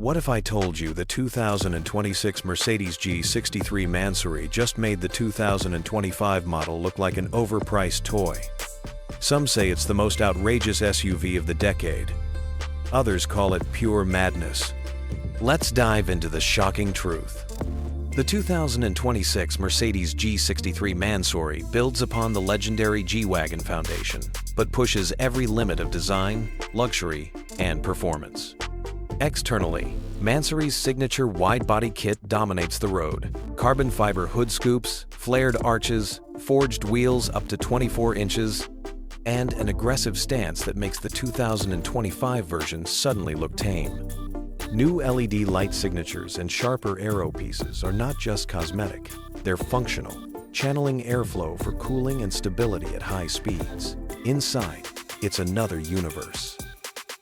What if I told you the 2026 Mercedes G63 Mansory just made the 2025 model look like an overpriced toy? Some say it's the most outrageous SUV of the decade. Others call it pure madness. Let's dive into the shocking truth. The 2026 Mercedes G63 Mansory builds upon the legendary G-Wagon foundation, but pushes every limit of design, luxury, and performance. Externally, Mansory's signature wide-body kit dominates the road. Carbon fiber hood scoops, flared arches, forged wheels up to 24 inches, and an aggressive stance that makes the 2025 version suddenly look tame. New LED light signatures and sharper aero pieces are not just cosmetic, they're functional, channeling airflow for cooling and stability at high speeds. Inside, it's another universe.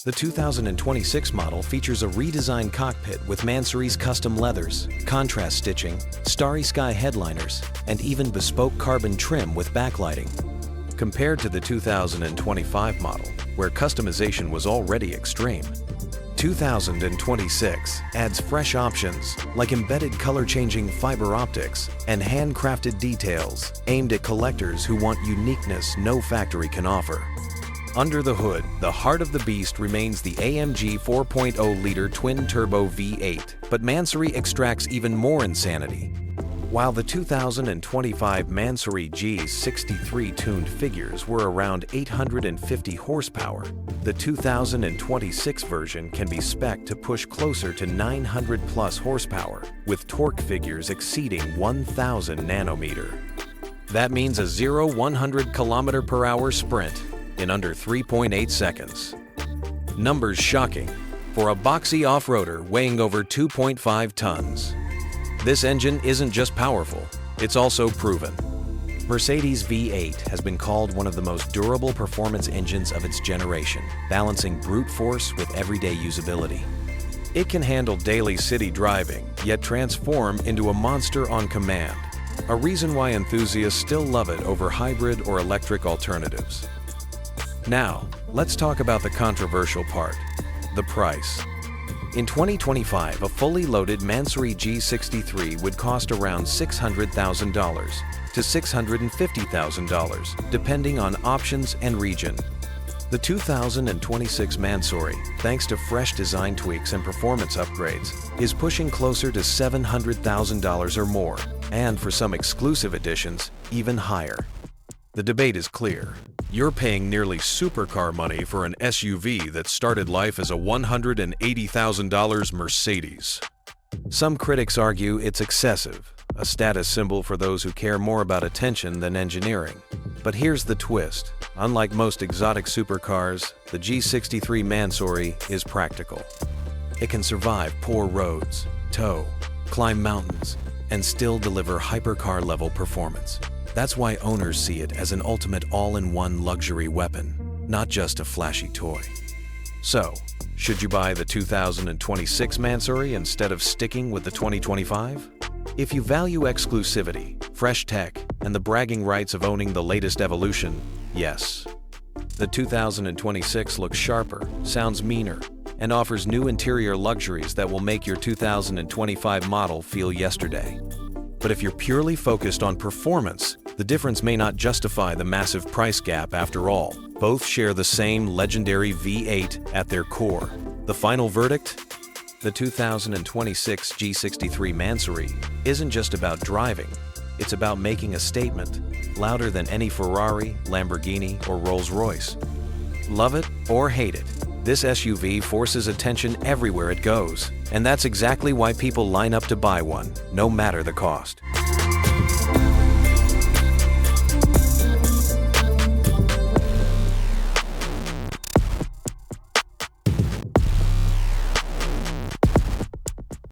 The 2026 model features a redesigned cockpit with Mansory's custom leathers, contrast stitching, starry-sky headliners, and even bespoke carbon trim with backlighting. Compared to the 2025 model, where customization was already extreme, 2026 adds fresh options like embedded color-changing fiber optics and handcrafted details aimed at collectors who want uniqueness no factory can offer. Under the hood, the heart of the beast remains the AMG 4.0-liter twin-turbo V8, but Mansory extracts even more insanity. While the 2025 Mansory G63 tuned figures were around 850 horsepower, the 2026 version can be spec'd to push closer to 900-plus horsepower, with torque figures exceeding 1,000 nanometer. That means a 0-100 km/h sprint in under 3.8 seconds. Numbers shocking for a boxy off-roader weighing over 2.5 tons. This engine isn't just powerful, it's also proven. Mercedes V8 has been called one of the most durable performance engines of its generation, balancing brute force with everyday usability. It can handle daily city driving, yet transform into a monster on command, a reason why enthusiasts still love it over hybrid or electric alternatives. Now, let's talk about the controversial part, the price. In 2025, a fully loaded Mansory G63 would cost around $600,000 to $650,000, depending on options and region. The 2026 Mansory, thanks to fresh design tweaks and performance upgrades, is pushing closer to $700,000 or more, and for some exclusive editions, even higher. The debate is clear. You're paying nearly supercar money for an SUV that started life as a $180,000 Mercedes. Some critics argue it's excessive, a status symbol for those who care more about attention than engineering. But here's the twist. Unlike most exotic supercars, the G63 Mansory is practical. It can survive poor roads, tow, climb mountains, and still deliver hypercar-level performance. That's why owners see it as an ultimate all-in-one luxury weapon, not just a flashy toy. So, should you buy the 2026 Mansory instead of sticking with the 2025? If you value exclusivity, fresh tech, and the bragging rights of owning the latest evolution, yes. The 2026 looks sharper, sounds meaner, and offers new interior luxuries that will make your 2025 model feel yesterday. But if you're purely focused on performance, the difference may not justify the massive price gap after all. Both share the same legendary V8 at their core. The final verdict? The 2026 G63 Mansory isn't just about driving, it's about making a statement, louder than any Ferrari, Lamborghini, or Rolls-Royce. Love it or hate it, this SUV forces attention everywhere it goes, and that's exactly why people line up to buy one, no matter the cost.